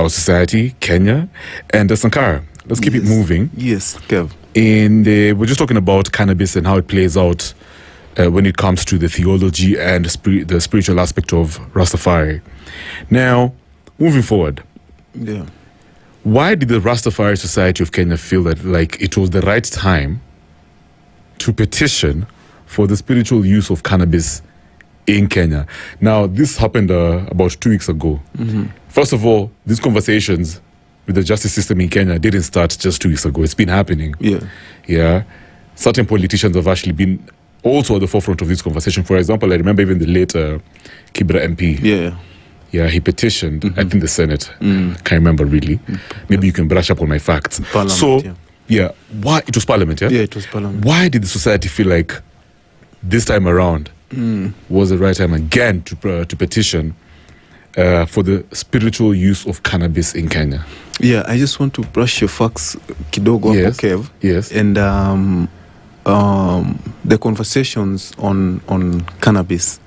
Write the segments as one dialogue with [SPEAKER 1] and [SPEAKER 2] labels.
[SPEAKER 1] our society, Kenya, and Sankara. Let's keep it moving.
[SPEAKER 2] Yes, Kev.
[SPEAKER 1] And we're just talking about cannabis and how it plays out when it comes to the theology and the spiritual aspect of Rastafari. Now, moving forward, why did the Rastafari Society of Kenya feel that it was the right time to petition for the spiritual use of cannabis in Kenya? Now, this happened about 2 weeks ago.
[SPEAKER 2] Mm-hmm.
[SPEAKER 1] First of all, these conversations with the justice system in Kenya didn't start just 2 weeks ago. It's been happening. Yeah. Certain politicians have actually been also at the forefront of this conversation. For example, I remember even the late Kibra MP. Yeah, he petitioned, I think the Senate. Can't remember really. Maybe you can brush up on my facts.
[SPEAKER 2] Parliament,
[SPEAKER 1] why it was Parliament,
[SPEAKER 2] Yeah, it was Parliament.
[SPEAKER 1] Why did the society feel like this time around was the right time again to petition for the spiritual use of cannabis in Kenya?
[SPEAKER 2] Yeah, I just want to brush your facts kidogo, Kev.
[SPEAKER 1] Yes.
[SPEAKER 2] And the conversations on cannabis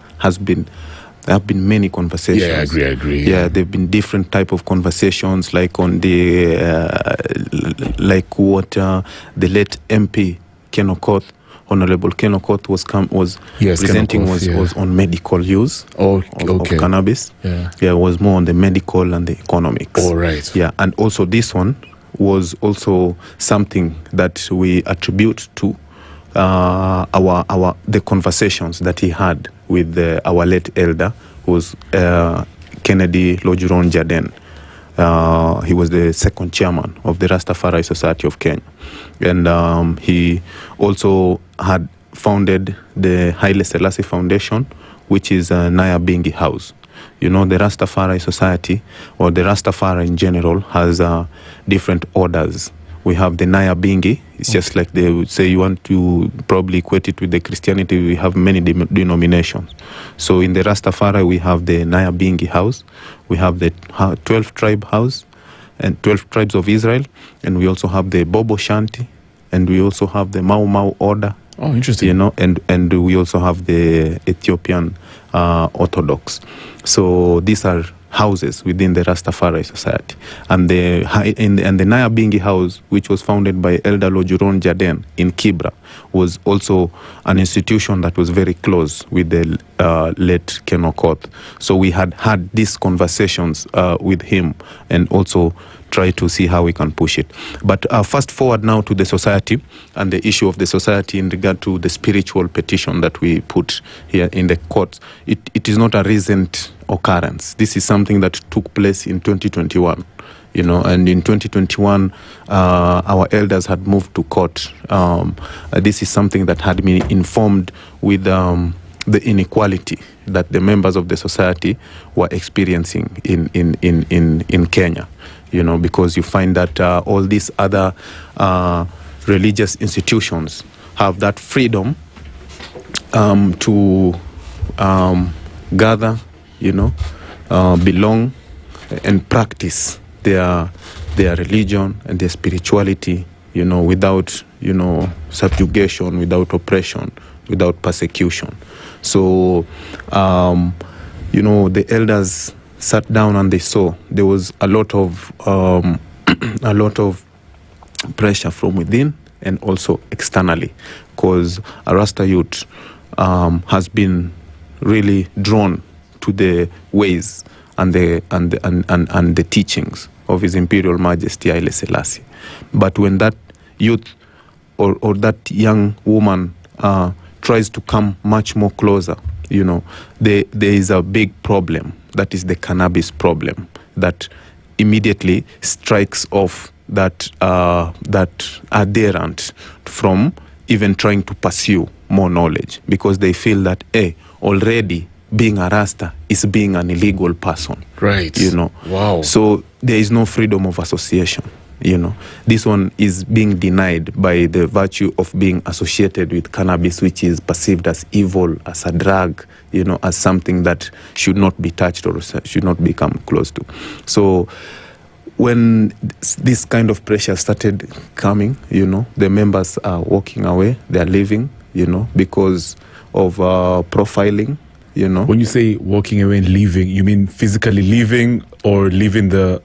[SPEAKER 2] there have been many conversations.
[SPEAKER 1] Yeah, I agree.
[SPEAKER 2] Yeah, there have been different type of conversations, like on the like what the late MP Ken Okoth, Honorable Ken Okoth was presenting was on medical use of cannabis. It was more on the medical and the economics.
[SPEAKER 1] All right.
[SPEAKER 2] Yeah, and also this one was also something that we attribute to the conversations that he had with our late elder, who was Kennedy Lojuron Jaden. He was the second chairman of the Rastafari Society of Kenya, and he also had founded the Haile Selassie Foundation, which is Naya Bingi House. You know, the Rastafari Society, or the Rastafari in general, has different orders. We have the Naya Bingi. It's just like they would say, you want to probably equate it with the Christianity. We have many denominations. So in the Rastafari, we have the Naya Bingi House. We have the 12 Tribe House and 12 Tribes of Israel. And we also have the Bobo Shanti. And we also have the Mau Mau Order.
[SPEAKER 1] Oh, interesting.
[SPEAKER 2] You know, and we also have the Ethiopian Orthodox. So these are houses within the Rastafari Society. And the Naya Bingi House, which was founded by Elder Lojuron Jaden in Kibra, was also an institution that was very close with the late Ken Okoth. So we had these conversations with him and also try to see how we can push it. But fast forward now to the society and the issue of the society in regard to the spiritual petition that we put here in the courts. It is not a recent occurrence. This is something that took place in 2021. You know, and in 2021, our elders had moved to court. This is something that had been informed with the inequality that the members of the society were experiencing in Kenya. You know, because you find that all these other religious institutions have that freedom to gather, you know, belong and practice their religion and their spirituality, you know, without, you know, subjugation, without oppression, without persecution. So, you know, the elders sat down and they saw there was a lot of pressure from within and also externally, because a Rasta youth has been really drawn to the ways and the teachings of His Imperial Majesty Haile Selassie. But when that youth or that young woman tries to come much more closer, you know, there is a big problem. That is the cannabis problem that immediately strikes off that adherent from even trying to pursue more knowledge, because they feel that already being a Rasta is being an illegal person.
[SPEAKER 1] Right.
[SPEAKER 2] You know.
[SPEAKER 1] Wow. So
[SPEAKER 2] there is no freedom of association. You know, this one is being denied by the virtue of being associated with cannabis, which is perceived as evil, as a drug, you know, as something that should not be touched or should not become close to. So when this kind of pressure started coming, you know, the members are walking away, they're leaving, you know, because of profiling, you know.
[SPEAKER 1] When you say walking away and leaving, you mean physically leaving or leaving the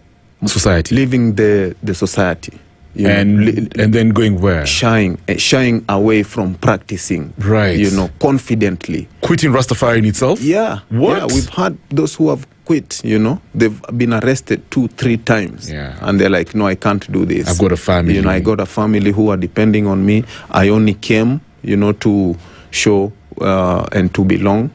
[SPEAKER 1] society,
[SPEAKER 2] leaving the society,
[SPEAKER 1] and then going where?
[SPEAKER 2] Shying away from practicing,
[SPEAKER 1] right?
[SPEAKER 2] Confidently.
[SPEAKER 1] Quitting Rastafari in itself.
[SPEAKER 2] Yeah.
[SPEAKER 1] What?
[SPEAKER 2] Yeah, we've had those who have quit. They've been arrested 2-3 times, and they're like, no, I can't do this.
[SPEAKER 1] I've got a family.
[SPEAKER 2] I got a family who are depending on me. I only came, to show and to belong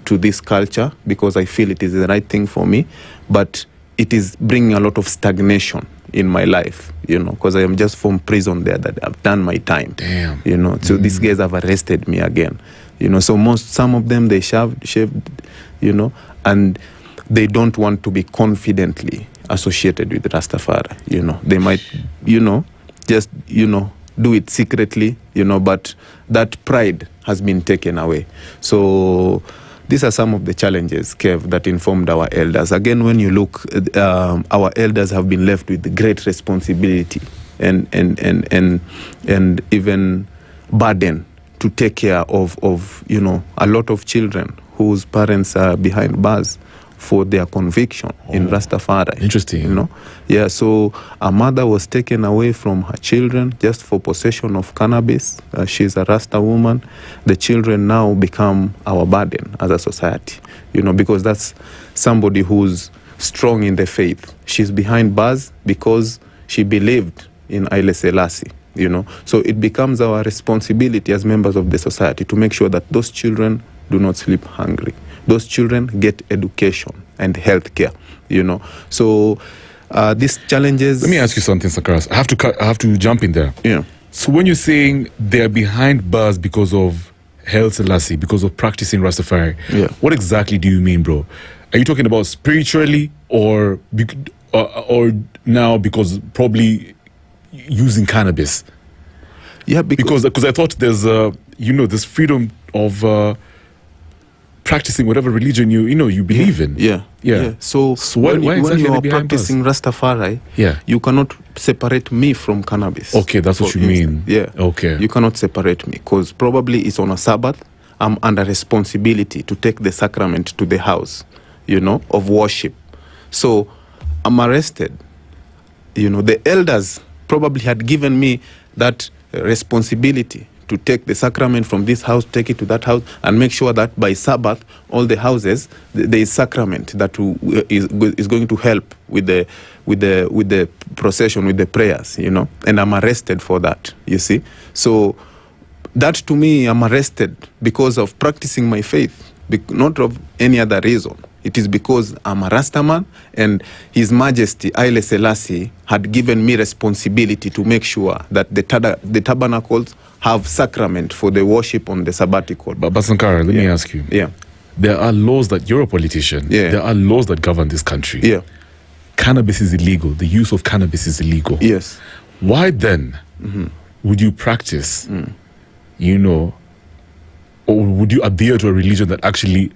[SPEAKER 2] to this culture because I feel it is the right thing for me, but it is bringing a lot of stagnation in my life, because I am just from prison there that I've done my time.
[SPEAKER 1] Damn.
[SPEAKER 2] So these guys have arrested me again, so some of them, they shaved, and they don't want to be confidently associated with Rastafari, they might, just, do it secretly, but that pride has been taken away. So these are some of the challenges, Kev, that informed our elders. Again, when you look, our elders have been left with great responsibility and even burden to take care of a lot of children whose parents are behind bars for their conviction in Rastafari.
[SPEAKER 1] Interesting.
[SPEAKER 2] Yeah, so a mother was taken away from her children just for possession of cannabis. She's a Rasta woman. The children now become our burden as a society, because that's somebody who's strong in the faith. She's behind bars because she believed in Haile Selassie, So it becomes our responsibility as members of the society to make sure that those children do not sleep hungry. Those children get education and health care, So these challenges...
[SPEAKER 1] Let me ask you something, Sankara. I have to jump in there.
[SPEAKER 2] Yeah.
[SPEAKER 1] So when you're saying they're behind bars because of Haile Selassie, because of practicing Rastafari, what exactly do you mean, bro? Are you talking about spiritually or now because probably using cannabis?
[SPEAKER 2] Yeah,
[SPEAKER 1] because I thought there's this freedom of practicing whatever religion you believe in.
[SPEAKER 2] Yeah. So when you are practicing Rastafari, you cannot separate me from cannabis.
[SPEAKER 1] Okay, that's what you mean.
[SPEAKER 2] Yeah.
[SPEAKER 1] Okay.
[SPEAKER 2] You cannot separate me because probably it's on a Sabbath. I'm under responsibility to take the sacrament to the house, of worship. So I'm arrested. The elders probably had given me that responsibility to take the sacrament from this house, take it to that house, and make sure that by Sabbath, all the houses, there is sacrament that is going to help with the procession, with the prayers, And I'm arrested for that, you see. So that to me, I'm arrested because of practicing my faith, not of any other reason. It is because I'm a Rastaman, and His Majesty Haile Selassie had given me responsibility to make sure that the tabernacles have sacrament for the worship on the sabbatical.
[SPEAKER 1] But Sankara, let me ask you.
[SPEAKER 2] Yeah.
[SPEAKER 1] There are laws that you're a politician.
[SPEAKER 2] Yeah.
[SPEAKER 1] There are laws that govern this country.
[SPEAKER 2] Yeah.
[SPEAKER 1] Cannabis is illegal. The use of cannabis is illegal.
[SPEAKER 2] Yes.
[SPEAKER 1] Why then would you practice, or would you adhere to a religion that actually,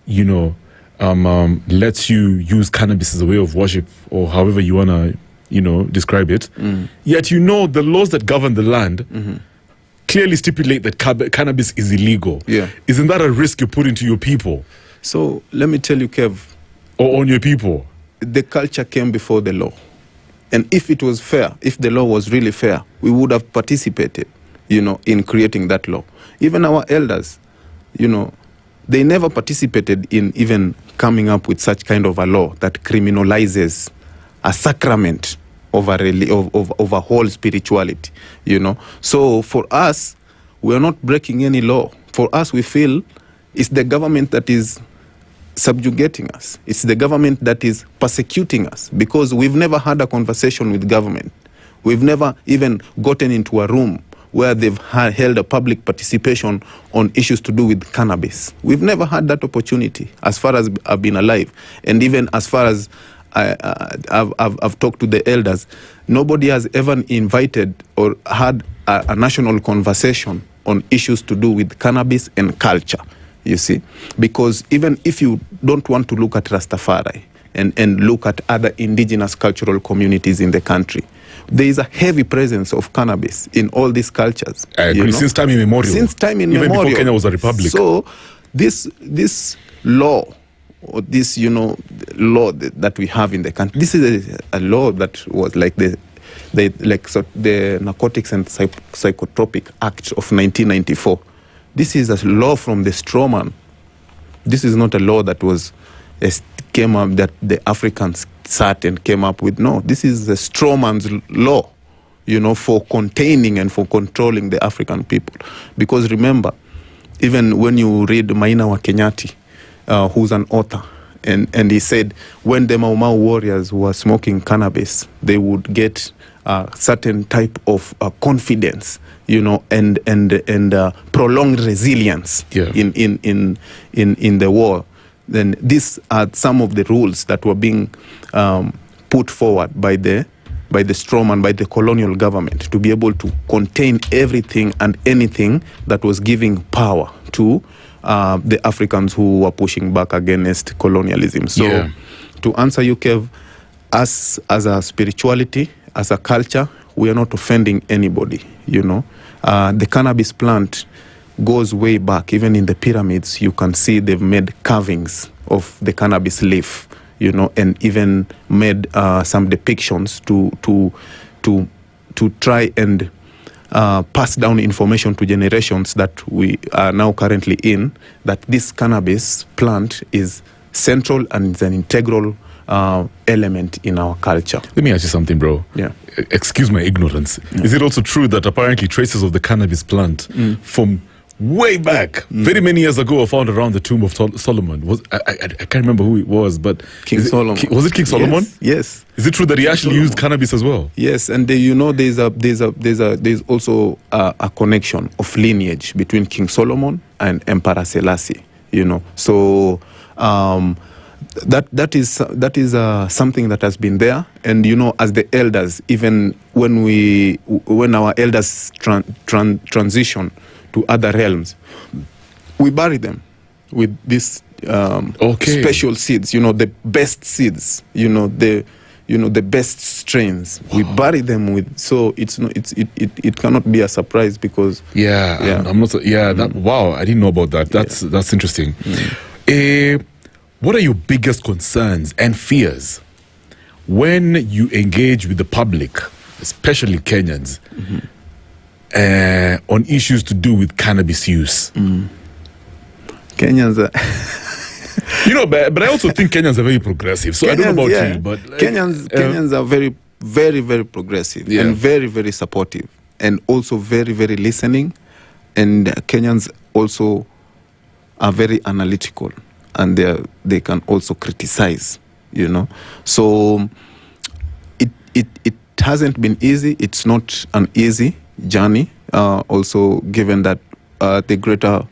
[SPEAKER 1] lets you use cannabis as a way of worship, or however you want to, describe it? Yet the laws that govern the land clearly stipulate that cannabis is illegal.
[SPEAKER 2] Yeah.
[SPEAKER 1] Isn't that a risk you put into your people?
[SPEAKER 2] So let me tell you, Kev.
[SPEAKER 1] Or on your people?
[SPEAKER 2] The culture came before the law. And if it was fair, if the law was really fair, we would have participated, in creating that law. Even our elders, they never participated in even coming up with such kind of a law that criminalizes a sacrament of a whole spirituality, So for us, we are not breaking any law. For us, we feel it's the government that is subjugating us. It's the government that is persecuting us because we've never had a conversation with government. We've never even gotten into a room where they've held a public participation on issues to do with cannabis. We've never had that opportunity as far as I've been alive. And even as far as I've talked to the elders, nobody has ever invited or had a national conversation on issues to do with cannabis and culture, you see. Because even if you don't want to look at Rastafari and look at other indigenous cultural communities in the country, there is a heavy presence of cannabis in all these cultures.
[SPEAKER 1] I agree. Since time immemorial.
[SPEAKER 2] Since time immemorial.
[SPEAKER 1] Even before Kenya was a republic.
[SPEAKER 2] So this law or this, law that we have in the country. This is a law that was like the Narcotics and Psychotropic Act of 1994. This is a law from the strawman. This is not a law that came up that the Africans sat and came up with. No, this is the strawman's law, for containing and for controlling the African people. Because remember, even when you read Maina wa Kenyati, who's an author, and he said when the Mau Mau warriors were smoking cannabis, they would get a certain type of confidence, and prolonged resilience in the war. Then these are some of the rules that were being put forward by the strawman, by the colonial government, to be able to contain everything and anything that was giving power to the Africans who were pushing back against colonialism. So to answer you, Kev, as a spirituality, as a culture, we are not offending anybody, The cannabis plant goes way back. Even in the pyramids, you can see they've made carvings of the cannabis leaf, and even made some depictions to try and pass down information to generations that we are now currently in, that this cannabis plant is central and is an integral element in our culture.
[SPEAKER 1] Let me ask you something, bro.
[SPEAKER 2] Yeah.
[SPEAKER 1] Excuse my ignorance. Yeah. Is it also true that apparently traces of the cannabis plant from way back, very many years ago, were found around the tomb of Solomon? I can't remember who it was, but
[SPEAKER 2] King Solomon.
[SPEAKER 1] Was it King Solomon?
[SPEAKER 2] Yes.
[SPEAKER 1] Is it true that he actually used cannabis as well?
[SPEAKER 2] Yes, and there's also a connection of lineage between King Solomon and Emperor Selassie. So that is something that has been there, and as the elders, even when our elders transition to other realms, we bury them with these special seeds, the best seeds, the best strains. Wow. We bury them with, so it cannot be a surprise because
[SPEAKER 1] I'm not wow, I didn't know about that. That's interesting. What are your biggest concerns and fears when you engage with the public, especially Kenyans, on issues to do with cannabis use?
[SPEAKER 2] Kenyans
[SPEAKER 1] but I also think Kenyans are very progressive. So Kenyans, I don't know about you, but
[SPEAKER 2] Kenyans are very, very, very progressive and very, very supportive, and also very, very listening. And Kenyans also are very analytical, and they can also criticize. So it hasn't been easy. It's not an easy journey. Also, given that the greater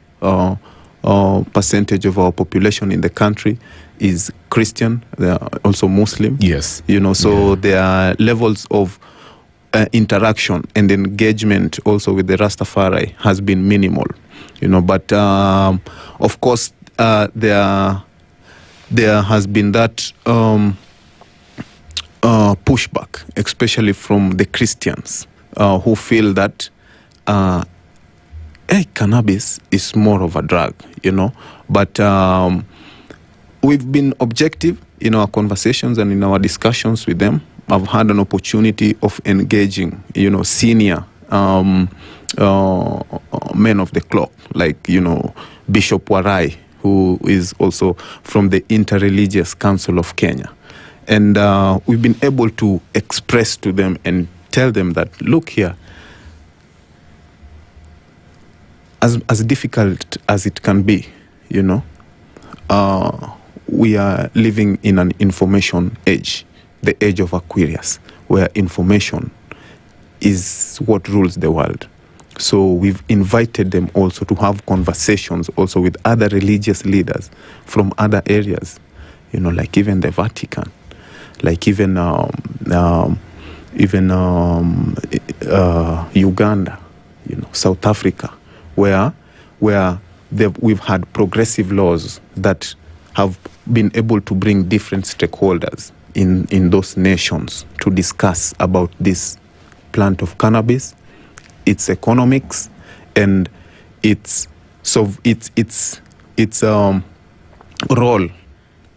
[SPEAKER 2] percentage of our population in the country is Christian, they are also Muslim.
[SPEAKER 1] Yes.
[SPEAKER 2] So there are levels of interaction and engagement also with the Rastafari has been minimal. But of course there has been that pushback, especially from the Christians who feel that cannabis is more of a drug, But we've been objective in our conversations and in our discussions with them. I've had an opportunity of engaging, senior men of the clock, like, Bishop Warai, who is also from the Interreligious Council of Kenya. And we've been able to express to them and tell them that, look here, as difficult as it can be, we are living in an information age, the age of Aquarius, where information is what rules the world. So we've invited them also to have conversations also with other religious leaders from other areas, like even the Vatican, like even Uganda, South Africa, where we've had progressive laws that have been able to bring different stakeholders in those nations to discuss about this plant of cannabis, its economics, and its role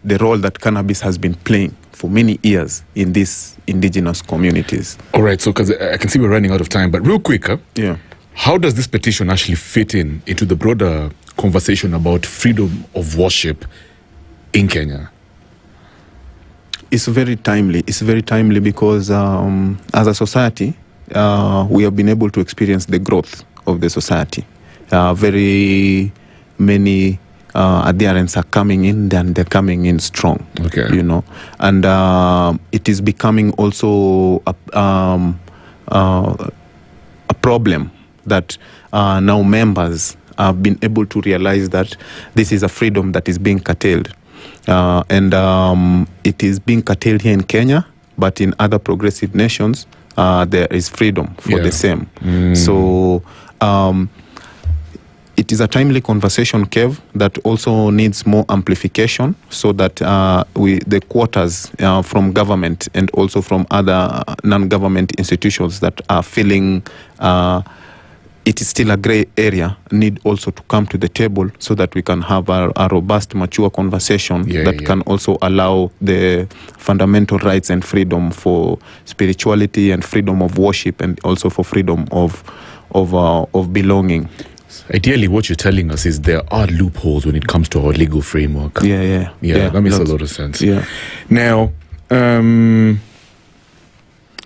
[SPEAKER 2] the role that cannabis has been playing for many years in these indigenous communities.
[SPEAKER 1] All right, so because I can see we're running out of time, but real quick, how does this petition actually fit into the broader conversation about freedom of worship in Kenya?
[SPEAKER 2] It's very timely. It's very timely because as a society, we have been able to experience the growth of the society. Very many adherents are coming in, and they're coming in strong.
[SPEAKER 1] Okay.
[SPEAKER 2] And it is becoming also a problem that now members have been able to realize that this is a freedom that is being curtailed. And it is being curtailed here in Kenya, but in other progressive nations, there is freedom for the same. So it is a timely conversation, Kev, that also needs more amplification so that the quotas from government and also from other non-government institutions that are feeling it is still a grey area need also to come to the table so that we can have a robust, mature conversation that can also allow the fundamental rights and freedom for spirituality and freedom of worship and also for freedom of belonging.
[SPEAKER 1] Ideally, what you're telling us is there are loopholes when it comes to our legal framework.
[SPEAKER 2] Yeah,
[SPEAKER 1] that makes a lot of sense.
[SPEAKER 2] Yeah.
[SPEAKER 1] Now,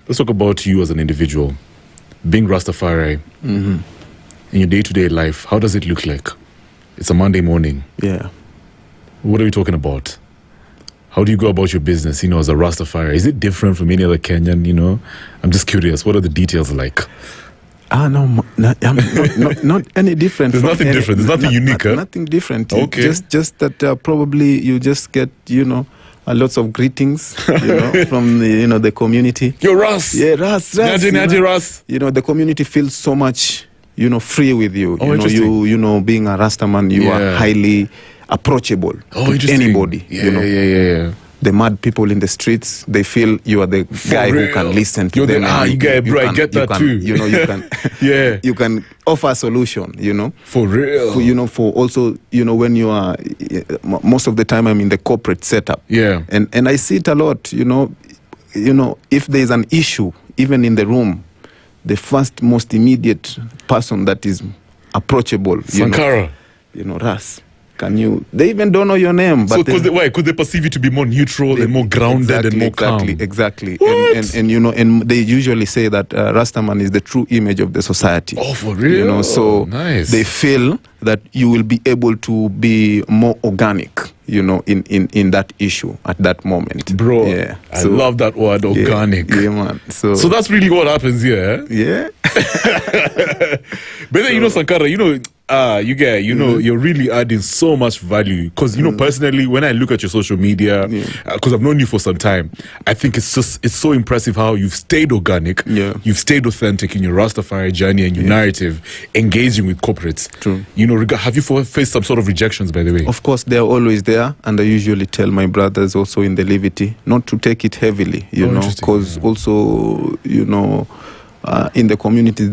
[SPEAKER 1] let's talk about you as an individual. Being Rastafari, in your day-to-day life, how does it look like? It's a Monday morning.
[SPEAKER 2] Yeah.
[SPEAKER 1] What are we talking about? How do you go about your business, as a Rastafari? Is it different from any other Kenyan, I'm just curious. What are the details like?
[SPEAKER 2] No, not any different.
[SPEAKER 1] There's nothing different. There's nothing unique.
[SPEAKER 2] Nothing different.
[SPEAKER 1] Okay.
[SPEAKER 2] Just that probably you just get, lots of greetings, from the community.
[SPEAKER 1] Yo, Ras.
[SPEAKER 2] Yeah, Ras.
[SPEAKER 1] Naji, Ras.
[SPEAKER 2] The community feels so much, free with you. Being a Rastaman, you are highly approachable to anybody.
[SPEAKER 1] Yeah.
[SPEAKER 2] The mad people in the streets, they feel you are the guy who can listen to them.
[SPEAKER 1] I get that too.
[SPEAKER 2] You can, you can offer a solution.
[SPEAKER 1] For real.
[SPEAKER 2] For also, when you are, most of the time I'm in the corporate setup.
[SPEAKER 1] Yeah.
[SPEAKER 2] And I see it a lot. If there is an issue, even in the room, the first, most immediate person that is approachable,
[SPEAKER 1] Sankara.
[SPEAKER 2] Ras. They even don't know your name.
[SPEAKER 1] But why? Could they perceive you to be more neutral and more grounded and more calm?
[SPEAKER 2] Exactly.
[SPEAKER 1] What?
[SPEAKER 2] And they usually say that Rastaman is the true image of the society.
[SPEAKER 1] Oh, for real?
[SPEAKER 2] So
[SPEAKER 1] nice.
[SPEAKER 2] They feel that you will be able to be more organic, in that issue at that moment.
[SPEAKER 1] Bro, I love that word, organic.
[SPEAKER 2] Yeah, man. So
[SPEAKER 1] that's really what happens here,
[SPEAKER 2] Yeah.
[SPEAKER 1] But then, Sankara, you're really adding so much value. Because, personally, when I look at your social media, because I've known you for some time, I think it's so impressive how you've stayed organic.
[SPEAKER 2] Yeah.
[SPEAKER 1] You've stayed authentic in your Rastafari journey and your narrative, engaging with corporates.
[SPEAKER 2] True.
[SPEAKER 1] Have you faced some sort of rejections, by the way?
[SPEAKER 2] Of course, they're always there. And I usually tell my brothers also in the Levity not to take it heavily, because also, in the community, in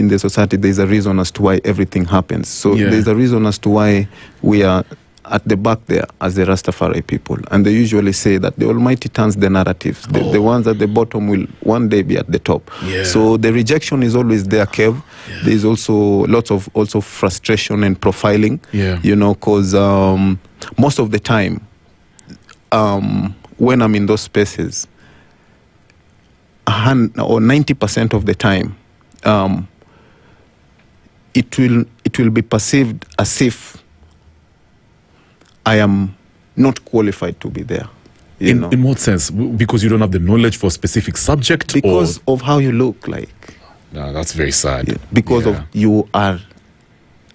[SPEAKER 2] the society, there's a reason as to why everything happens. So there's a reason as to why we are at the back there as the Rastafari people. And they usually say that the Almighty turns the narratives. The ones at the bottom will one day be at the top.
[SPEAKER 1] Yeah.
[SPEAKER 2] So the rejection is always there, Kev. Yeah. There's also lots of frustration and profiling, because most of the time, when I'm in those spaces, 90% of the time, it will be perceived as if I am not qualified to be there.
[SPEAKER 1] In what sense? Because you don't have the knowledge for a specific subject?
[SPEAKER 2] Because of how you look like.
[SPEAKER 1] No, that's very sad.
[SPEAKER 2] Yeah. Because of you are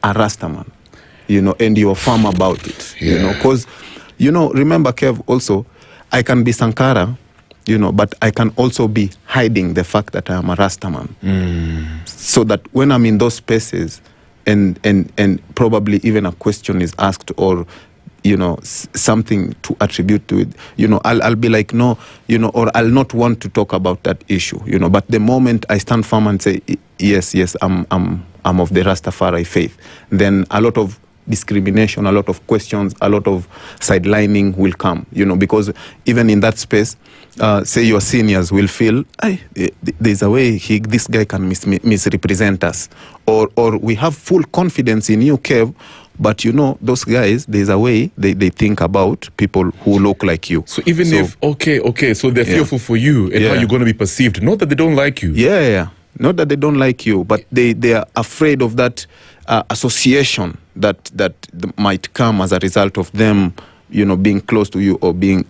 [SPEAKER 2] a Rastaman, and you're firm about it. Because, remember, Kev, also, I can be Sankara, but I can also be hiding the fact that I am a Rastaman. So that when I'm in those spaces and probably even a question is asked or, something to attribute to it, I'll be like, no, or I'll not want to talk about that issue, but the moment I stand firm and say, yes, I'm of the Rastafari faith, then a lot of discrimination, a lot of questions, a lot of sidelining will come, because even in that space, say your seniors will feel, there's a way this guy can misrepresent us, or we have full confidence in you, Kev, but those guys, there's a way they think about people who look like you.
[SPEAKER 1] So even if, so they're fearful for you and how you're going to be perceived, not that they don't like you.
[SPEAKER 2] Yeah. Not that they don't like you, but they are afraid of that association that might come as a result of them, being close to you or being,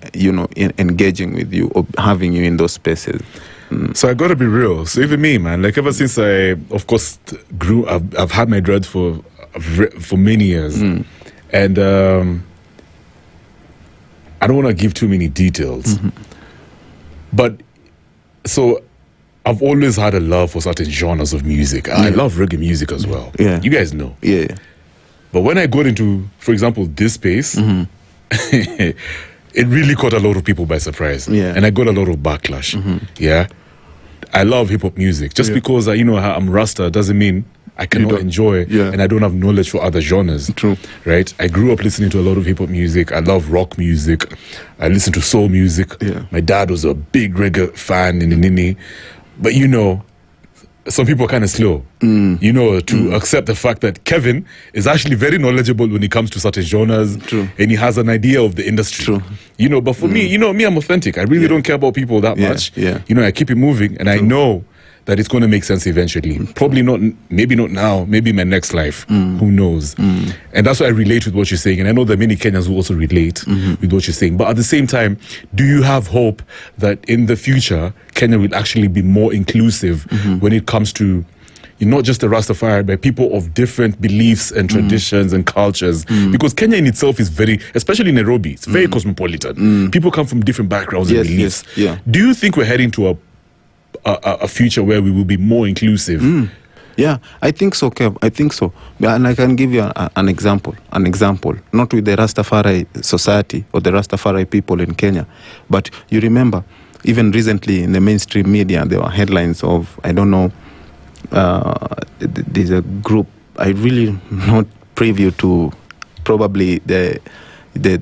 [SPEAKER 2] engaging with you or having you in those spaces.
[SPEAKER 1] So I got to be real. So even me, man, like ever since I, of course, grew, I've had my dreads for many years, and I don't want to give too many details, but so I've always had a love for certain genres of music. I love reggae music as well.
[SPEAKER 2] Yeah.
[SPEAKER 1] You guys know.
[SPEAKER 2] Yeah.
[SPEAKER 1] But when I got into, for example, this space, it really caught a lot of people by surprise.
[SPEAKER 2] Yeah.
[SPEAKER 1] And I got a lot of backlash. Yeah. I love hip-hop music. Just because I'm Rasta doesn't mean I cannot enjoy and I don't have knowledge for other genres.
[SPEAKER 2] True.
[SPEAKER 1] Right? I grew up listening to a lot of hip-hop music. I love rock music. I listen to soul music.
[SPEAKER 2] Yeah.
[SPEAKER 1] My dad was a big reggae fan in the Nini. But some people are kind of slow, to accept the fact that Kevin is actually very knowledgeable when it comes to certain genres.
[SPEAKER 2] True.
[SPEAKER 1] And he has an idea of the industry.
[SPEAKER 2] True.
[SPEAKER 1] But for me, I'm authentic. I really don't care about people that much.
[SPEAKER 2] Yeah.
[SPEAKER 1] I keep it moving, and I know that it's going to make sense eventually. Probably not, maybe not now, maybe in my next life. Who knows? And that's why I relate with what you're saying. And I know that many Kenyans will also relate with what you're saying. But at the same time, do you have hope that in the future, Kenya will actually be more inclusive when it comes to not just the Rastafari, but people of different beliefs and traditions and cultures? Because Kenya in itself is very, especially Nairobi, it's very cosmopolitan. People come from different backgrounds and beliefs.
[SPEAKER 2] Yeah.
[SPEAKER 1] Do you think we're heading to a future where we will be more inclusive?
[SPEAKER 2] Yeah, I think so, Kev. I think so. And I can give you an example. Not with the Rastafari Society or the Rastafari people in Kenya, but you remember, even recently in the mainstream media, there were headlines of, I don't know, there's a group, I really not privy to probably the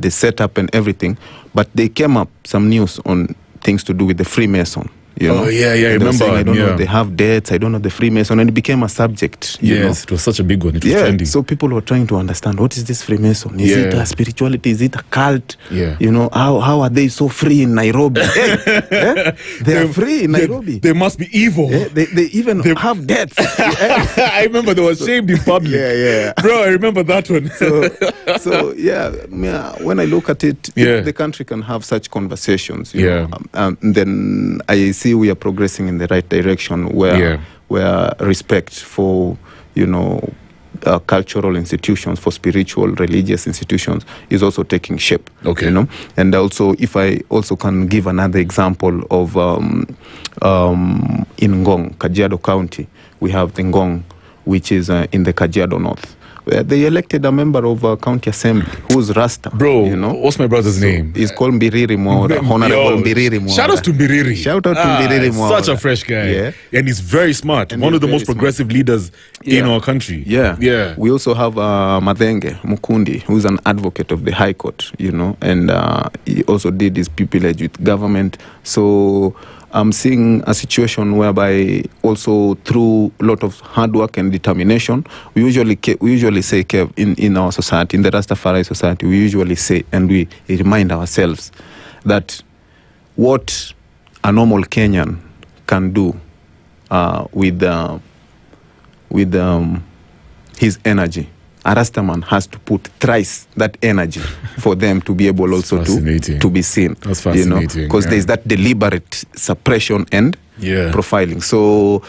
[SPEAKER 2] setup and everything, but they came up some news on things to do with the Freemason.
[SPEAKER 1] Oh, yeah, I remember.
[SPEAKER 2] Saying, I don't know, they have debts, I don't know, the Freemason, and it became a subject.
[SPEAKER 1] Yes, it was such a big one. It was trendy.
[SPEAKER 2] So people were trying to understand, what is this Freemason? Is it a spirituality? Is it a cult?
[SPEAKER 1] Yeah.
[SPEAKER 2] How are they so free in Nairobi? They are free in Nairobi.
[SPEAKER 1] They must be evil.
[SPEAKER 2] They even have debts.
[SPEAKER 1] I remember they were shamed in public.
[SPEAKER 2] Yeah.
[SPEAKER 1] Bro, I remember that one.
[SPEAKER 2] So when I look at it, if the country can have such conversations, then I see we are progressing in the right direction where respect for cultural institutions, for spiritual religious institutions is also taking shape. And also, if I also can give another example of in Ngong, Kajiado County, we have the Ngong, which is in the Kajiado North. They elected a member of County Assembly who's Rasta.
[SPEAKER 1] Bro, what's my brother's name?
[SPEAKER 2] He's called Mbiriri Mwaura, Honorable Mbiriri Mwaura.
[SPEAKER 1] Shout out to Mbiriri.
[SPEAKER 2] Shout out to Mbiriri Mwaura.
[SPEAKER 1] Such a fresh guy. And he's very smart. And one of the most progressive leaders in our country.
[SPEAKER 2] Yeah. We also have Madenge Mukundi, who's an advocate of the High Court, and he also did his pupillage with government. So I'm seeing a situation whereby also through a lot of hard work and determination, we usually say, Kev, in our society, in the Rastafari Society, we usually say and we remind ourselves that what a normal Kenyan can do with his energy, a Rastaman has to put thrice that energy for them to be able also to be seen.
[SPEAKER 1] That's fascinating.
[SPEAKER 2] Because there's that deliberate suppression and profiling. So,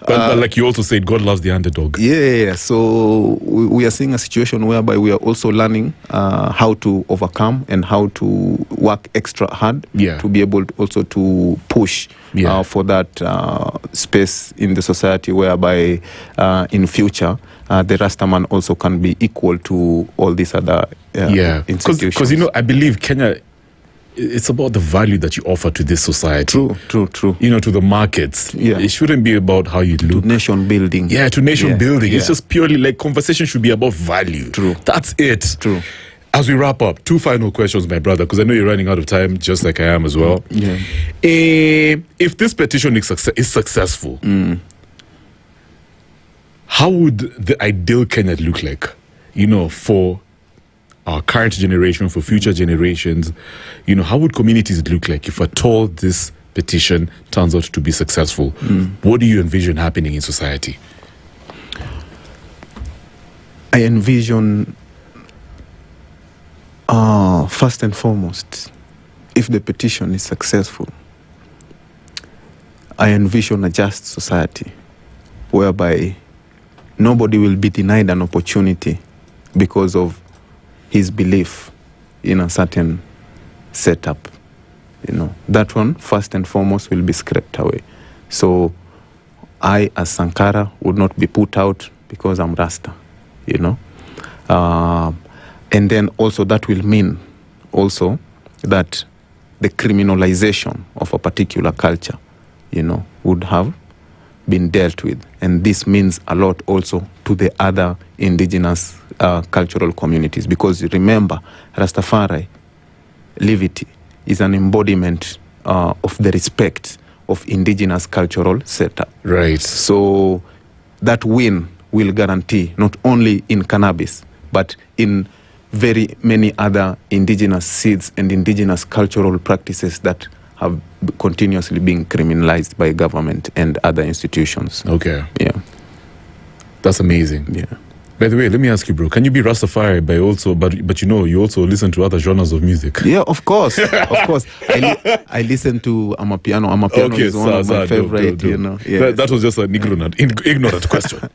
[SPEAKER 1] but like you also said, God loves the underdog.
[SPEAKER 2] Yeah. So we are seeing a situation whereby we are also learning how to overcome and how to work extra hard to be able also to push for that space in the society whereby in future the Rastaman also can be equal to all these other institutions.
[SPEAKER 1] Because I believe Kenya it's about the value that you offer to this society.
[SPEAKER 2] True.
[SPEAKER 1] You know, to the markets.
[SPEAKER 2] Yeah.
[SPEAKER 1] It shouldn't be about how you look.
[SPEAKER 2] To nation building.
[SPEAKER 1] Yeah, to nation building.
[SPEAKER 2] Yeah.
[SPEAKER 1] It's just purely like conversation should be about value.
[SPEAKER 2] True.
[SPEAKER 1] That's it.
[SPEAKER 2] True.
[SPEAKER 1] As we wrap up, 2 final questions, my brother, because I know you're running out of time, just like I am as well.
[SPEAKER 2] Yeah.
[SPEAKER 1] If this petition is successful, how would the ideal Kenya look like? You know, for our current generation, for future generations, you know, how would communities look like if at all this petition turns out to be successful? What do you envision happening in society?
[SPEAKER 2] I envision, first and foremost, if the petition is successful, I envision a just society whereby nobody will be denied an opportunity because of his belief in a certain setup. You know, that one, first and foremost, will be scraped away. So I, as Sankara, would not be put out because I'm Rasta, you know. And then also that will mean also that the criminalization of a particular culture, you know, would have been dealt with. And this means a lot also to the other indigenous cultural communities. Because remember, Rastafari, Levity, is an embodiment of the respect of indigenous cultural setup.
[SPEAKER 1] Right.
[SPEAKER 2] So that win will guarantee not only in cannabis, but in very many other indigenous seeds and indigenous cultural practices that have continuously been criminalized by government and other institutions.
[SPEAKER 1] Okay.
[SPEAKER 2] Yeah.
[SPEAKER 1] That's amazing.
[SPEAKER 2] Yeah.
[SPEAKER 1] By the way, let me ask you, bro, can you be Rastafari but you know, you also listen to other genres of music?
[SPEAKER 2] Yeah, of course. Of course. I listen to Amapiano. Amapiano is one of my favorite, you know.
[SPEAKER 1] Yeah, that was just an ignorant question.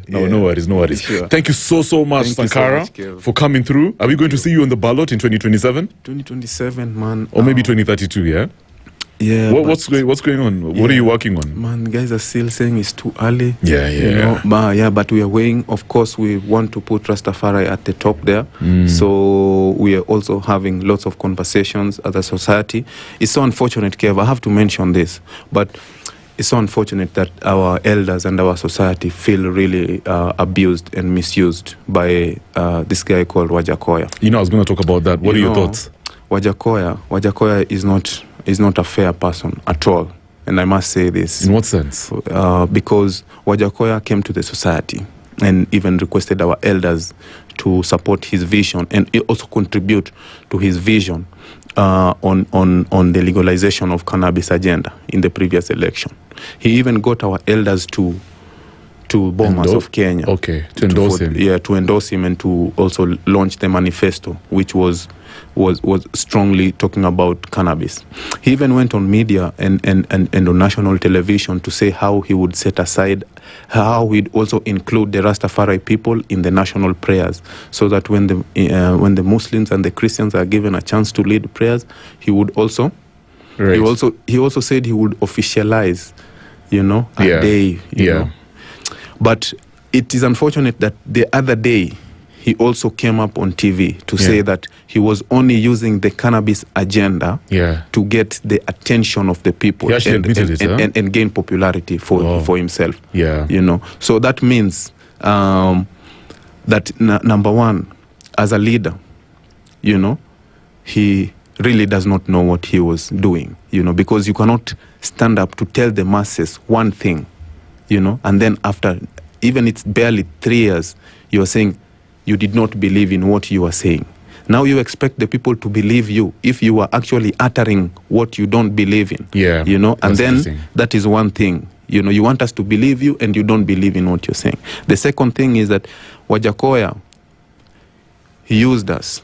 [SPEAKER 1] No worries.
[SPEAKER 2] Sure.
[SPEAKER 1] Thank you so much, Sankara, for coming through. Are we going to see you on the ballot in 2027?
[SPEAKER 2] 2027, man.
[SPEAKER 1] Or maybe 2032, yeah?
[SPEAKER 2] Yeah.
[SPEAKER 1] What's going on? What are you working on?
[SPEAKER 2] Man, guys are still saying it's too early.
[SPEAKER 1] Yeah.
[SPEAKER 2] You know? But we are weighing. Of course, we want to put Rastafari at the top there. So we are also having lots of conversations as a society. It's so unfortunate, Kev. I have to mention this, but it's so unfortunate that our elders and our society feel really abused and misused by this guy called Wajakoya.
[SPEAKER 1] You know, I was going to talk about that. What are your thoughts?
[SPEAKER 2] Wajakoya is not a fair person at all. And I must say this.
[SPEAKER 1] In what sense?
[SPEAKER 2] Because Wajakoya came to the society and even requested our elders to support his vision and also contribute to his vision on the legalization of cannabis agenda in the previous election. He even got our elders to Bomas of Kenya.
[SPEAKER 1] Okay, to endorse him.
[SPEAKER 2] Yeah, to endorse him and to also launch the manifesto, which was strongly talking about cannabis. He even went on media and on national television to say how he would set aside, how he'd also include the Rastafari people in the national prayers, so that when the Muslims and the Christians are given a chance to lead prayers, he would also,
[SPEAKER 1] right.
[SPEAKER 2] he also said he would officialize, you know, a day, you know. But it is unfortunate that the other day he also came up on TV to say that he was only using the cannabis agenda to get the attention of the people and gain popularity for himself.
[SPEAKER 1] Yeah.
[SPEAKER 2] You know, so that means that number one, as a leader, you know, he really does not know what he was doing, you know, because you cannot stand up to tell the masses one thing, you know, and then after, even it's barely 3 years, you are saying you did not believe in what you are saying. Now you expect the people to believe you if you are actually uttering what you don't believe in.
[SPEAKER 1] Yeah,
[SPEAKER 2] you know, and then that is one thing. You know, you want us to believe you and you don't believe in what you're saying. The second thing is that Wajakoya, he used us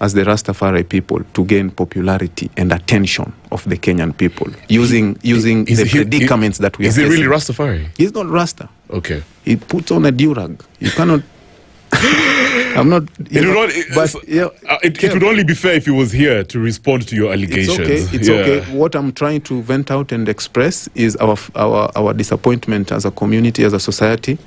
[SPEAKER 2] as the Rastafari people to gain popularity and attention of the Kenyan people using the predicaments that we are facing.
[SPEAKER 1] Is he really Rastafari?
[SPEAKER 2] He's not Rasta.
[SPEAKER 1] Okay.
[SPEAKER 2] He puts on a durag. You cannot... I'm not...
[SPEAKER 1] It would only be fair if he was here to respond to your allegations.
[SPEAKER 2] It's okay. What I'm trying to vent out and express is our disappointment as a community, as a society,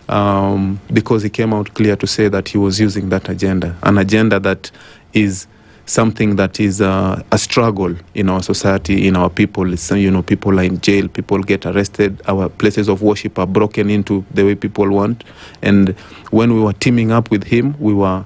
[SPEAKER 2] because he came out clear to say that he was using that agenda, an agenda that is something that is a struggle in our society, in our people. It's, people are in jail, people get arrested, our places of worship are broken into the way people want. And when we were teaming up with him, we were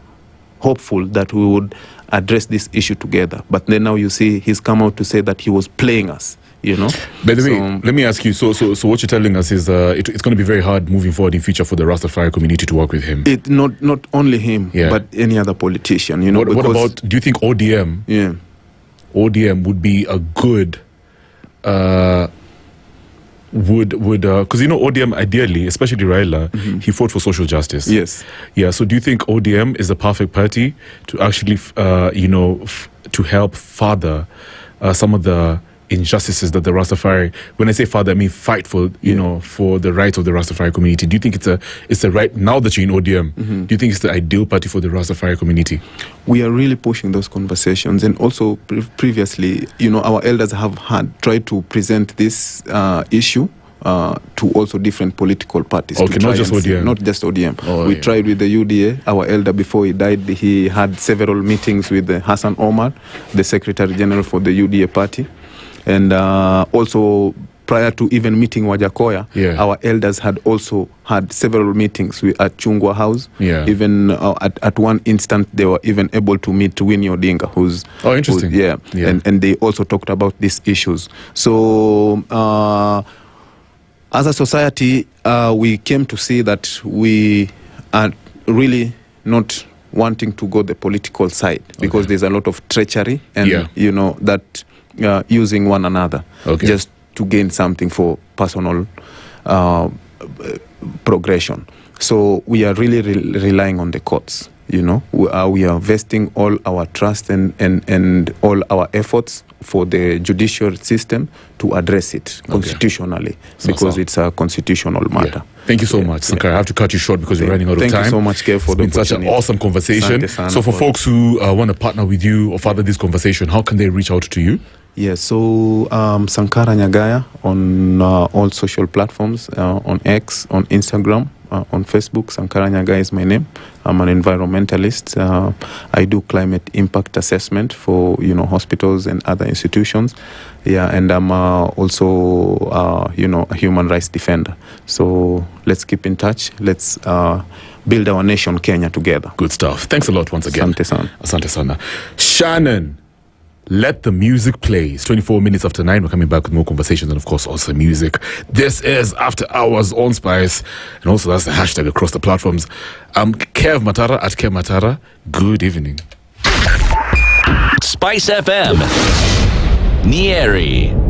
[SPEAKER 2] hopeful that we would address this issue together. But then now you see he's come out to say that he was playing us.
[SPEAKER 1] By the way, let me ask you, so what you're telling us is it's going to be very hard moving forward in future for the Rastafari community to work with him.
[SPEAKER 2] It not only him, but any other politician.
[SPEAKER 1] What about, do you think ODM?
[SPEAKER 2] Yeah,
[SPEAKER 1] ODM would be a good because ODM ideally, especially Raila, he fought for social justice.
[SPEAKER 2] Yes.
[SPEAKER 1] Yeah. So do you think ODM is the perfect party to actually to help further some of the injustices that the Rastafari, when I say father, I mean fight for, for the rights of the Rastafari community? Do you think it's the right, now that you're in ODM, do you think it's the ideal party for the Rastafari community?
[SPEAKER 2] We are really pushing those conversations. And also previously, our elders have tried to present this issue to also different political parties.
[SPEAKER 1] Okay, not just ODM.
[SPEAKER 2] Not just ODM. We tried with the UDA. Our elder, before he died, he had several meetings with Hassan Omar, the Secretary General for the UDA party. And also, prior to even meeting Wajakoya, our elders had also had several meetings at Chungwa House.
[SPEAKER 1] Yeah.
[SPEAKER 2] Even at one instant, they were even able to meet Winnie Odinga, who's...
[SPEAKER 1] Oh, interesting.
[SPEAKER 2] And they also talked about these issues. So, as a society, we came to see that we are really not wanting to go the political side, because there's a lot of treachery and, that... using one another just to gain something for personal progression. So we are really relying on the courts. We are vesting all our trust and all our efforts for the judicial system to address it constitutionally, because it's a constitutional matter.
[SPEAKER 1] Thank you so much, Sankara. I have to cut you short because we're running out of time.
[SPEAKER 2] Thank you so much, Kev, for the opportunity.
[SPEAKER 1] It's been such an awesome conversation. So for folks who want to partner with you or further this conversation, how can they reach out to you?
[SPEAKER 2] Yes, so Sankara Nyagaya on all social platforms, on X, on Instagram, on Facebook. Sankara Nyagaya is my name. I'm an environmentalist. I do climate impact assessment for hospitals and other institutions. And I'm also a human rights defender. So let's keep in touch. Let's build our nation, Kenya, together.
[SPEAKER 1] Good stuff. Thanks a lot once again.
[SPEAKER 2] Asante sana.
[SPEAKER 1] Asante sana. Shannon, let the music play. It's 24 minutes after 9. We're coming back with more conversations and, of course, also music. This is After Hours on Spice. And also, that's the hashtag across the platforms. I'm Kev Matara at Kev Matara. Good evening.
[SPEAKER 3] SpiceFM. Nyeri.